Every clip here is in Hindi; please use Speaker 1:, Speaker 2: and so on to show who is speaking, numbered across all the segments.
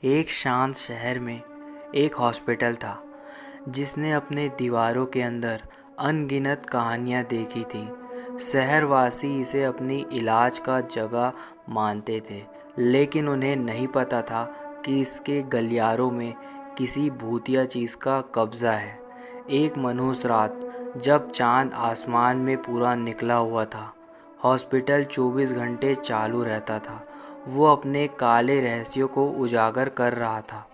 Speaker 1: एक शांत शहर में एक हॉस्पिटल था जिसने अपने दीवारों के अंदर अनगिनत कहानियाँ देखी थी। शहरवासी इसे अपनी इलाज का जगह मानते थे, लेकिन उन्हें नहीं पता था कि इसके गलियारों में किसी भूतिया चीज़ का कब्ज़ा है। एक मनहूस रात, जब चांद आसमान में पूरा निकला हुआ था, हॉस्पिटल 24 घंटे चालू रहता था। वो अपने काले रहस्यों को उजागर कर रहा था।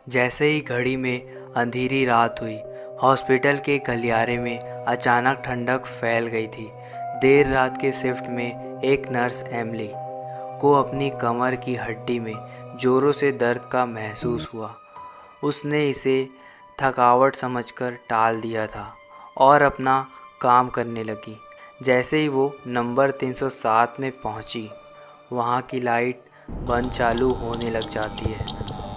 Speaker 1: जैसे ही घड़ी में अंधेरी रात हुई, हॉस्पिटल के गलियारे में अचानक ठंडक फैल गई थी। देर रात के शिफ्ट में एक नर्स एमिली को अपनी कमर की हड्डी में ज़ोरों से दर्द का महसूस हुआ। उसने इसे थकावट समझकर टाल दिया था और अपना काम करने लगी। जैसे ही वो नंबर 307 में पहुंची, वहाँ की लाइट बंद चालू होने लग जाती है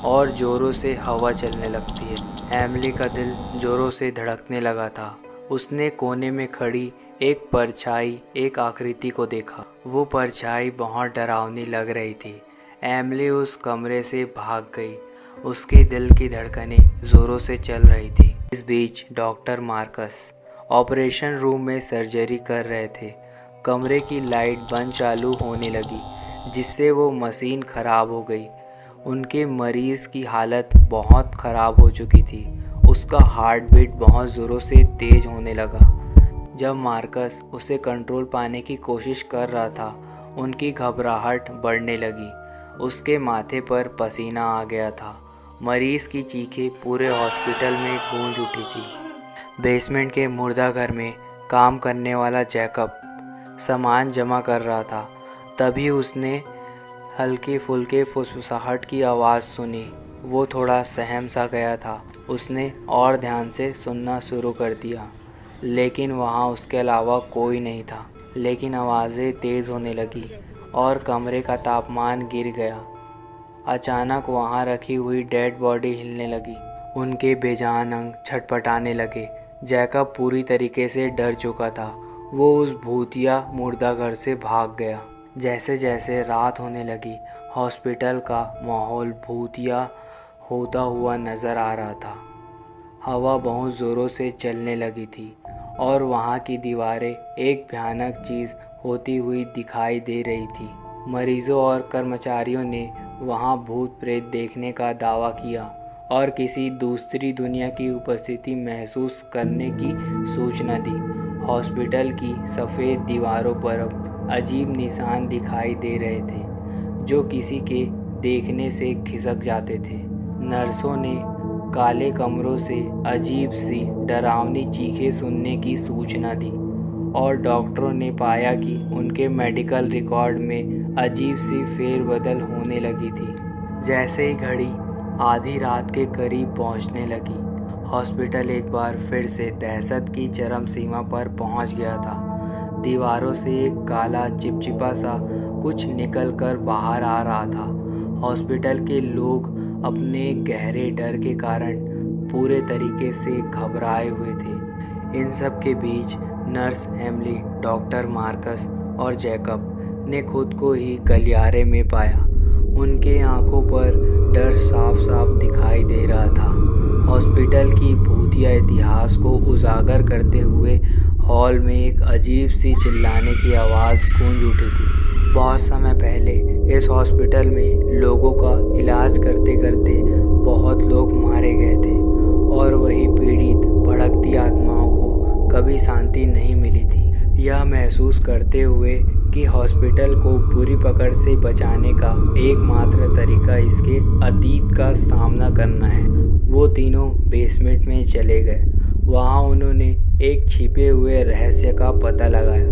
Speaker 1: और ज़ोरों से हवा चलने लगती है। एमिली का दिल ज़ोरों से धड़कने लगा था। उसने कोने में खड़ी एक परछाई, एक आकृति को देखा। वो परछाई बहुत डरावनी लग रही थी। एमिली उस कमरे से भाग गई। उसके दिल की धड़कनें ज़ोरों से चल रही थी। इस बीच डॉक्टर मार्कस ऑपरेशन रूम में सर्जरी कर रहे थे। कमरे की लाइट बंद चालू होने लगी, जिससे वो मशीन ख़राब हो गई। उनके मरीज़ की हालत बहुत ख़राब हो चुकी थी। उसका हार्ट बीट बहुत ज़ोरों से तेज़ होने लगा। जब मार्कस उसे कंट्रोल पाने की कोशिश कर रहा था, उनकी घबराहट बढ़ने लगी। उसके माथे पर पसीना आ गया था। मरीज़ की चीखें पूरे हॉस्पिटल में गूंज उठी थी। बेसमेंट के मुर्दाघर में काम करने वाला जैकब सामान जमा कर रहा था। तभी उसने हल्की फुल्की फुसफुसाहट की आवाज़ सुनी। वो थोड़ा सहम सा गया था। उसने और ध्यान से सुनना शुरू कर दिया, लेकिन वहाँ उसके अलावा कोई नहीं था। लेकिन आवाज़ें तेज़ होने लगी और कमरे का तापमान गिर गया। अचानक वहाँ रखी हुई डेड बॉडी हिलने लगी। उनके बेजान अंग छटपटाने लगे। जैकब पूरी तरीके से डर चुका था। वो उस भूतिया मुर्दाघर से भाग गया। जैसे जैसे रात होने लगी, हॉस्पिटल का माहौल भूतिया होता हुआ नज़र आ रहा था। हवा बहुत ज़ोरों से चलने लगी थी और वहाँ की दीवारें एक भयानक चीज़ होती हुई दिखाई दे रही थी। मरीजों और कर्मचारियों ने वहाँ भूत प्रेत देखने का दावा किया और किसी दूसरी दुनिया की उपस्थिति महसूस करने की सूचना दी। हॉस्पिटल की सफ़ेद दीवारों पर अब अजीब निशान दिखाई दे रहे थे, जो किसी के देखने से खिसक जाते थे। नर्सों ने काले कमरों से अजीब सी डरावनी चीखें सुनने की सूचना दी और डॉक्टरों ने पाया कि उनके मेडिकल रिकॉर्ड में अजीब सी फेरबदल होने लगी थी। जैसे ही घड़ी आधी रात के करीब पहुंचने लगी, हॉस्पिटल एक बार फिर से दहशत की चरम सीमा पर पहुंच गया था। दीवारों से एक काला चिपचिपा सा कुछ निकल कर बाहर आ रहा था। हॉस्पिटल के लोग अपने गहरे डर के कारण पूरे तरीके से घबराए हुए थे। इन सब के बीच नर्स एमिली, डॉक्टर मार्कस और जैकब ने खुद को ही गलियारे में पाया। उनके आंखों पर डर साफ साफ दिखाई दे रहा था। हॉस्पिटल की भूतिया इतिहास को उजागर करते हुए हॉल में एक अजीब सी चिल्लाने की आवाज़ गूंज उठी थी। बहुत समय पहले इस हॉस्पिटल में लोगों का इलाज करते करते बहुत लोग मारे गए थे और वही पीड़ित भड़कती आत्माओं को कभी शांति नहीं मिली थी। यह महसूस करते हुए कि हॉस्पिटल को बुरी पकड़ से बचाने का एकमात्र तरीका इसके अतीत का सामना करना है, वो तीनों बेसमेंट में चले गए। वहाँ उन्होंने एक छिपे हुए रहस्य का पता लगाया।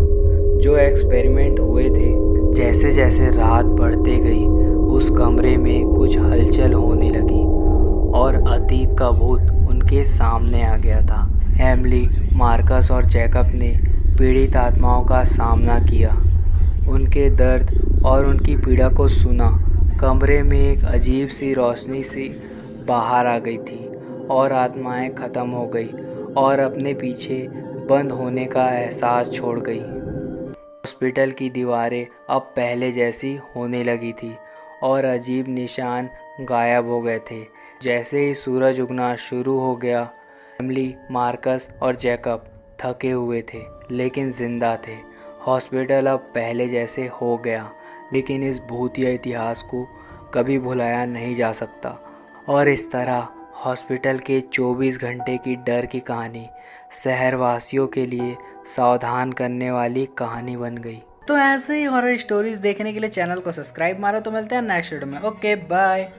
Speaker 1: जो एक्सपेरिमेंट हुए थे, जैसे जैसे रात बढ़ते गई, उस कमरे में कुछ हलचल होने लगी और अतीत का भूत उनके सामने आ गया था। एमिली, मार्कस और जैकब ने पीड़ित आत्माओं का सामना किया, उनके दर्द और उनकी पीड़ा को सुना। कमरे में एक अजीब सी रोशनी सी बाहर आ गई थी और आत्माएं ख़त्म हो गई और अपने पीछे बंद होने का एहसास छोड़ गई। हॉस्पिटल की दीवारें अब पहले जैसी होने लगी थी और अजीब निशान गायब हो गए थे। जैसे ही सूरज उगना शुरू हो गया, फैमिली, मार्कस और जैकब थके हुए थे लेकिन जिंदा थे। हॉस्पिटल अब पहले जैसे हो गया, लेकिन इस भूतिया इतिहास को कभी भुलाया नहीं जा सकता। और इस तरह हॉस्पिटल के 24 घंटे की डर की कहानी शहरवासियों के लिए सावधान करने वाली कहानी बन गई।
Speaker 2: तो ऐसे ही हॉरर स्टोरीज देखने के लिए चैनल को सब्सक्राइब मारो। तो मिलते हैं नेक्स्ट वीडियो में। Okay bye.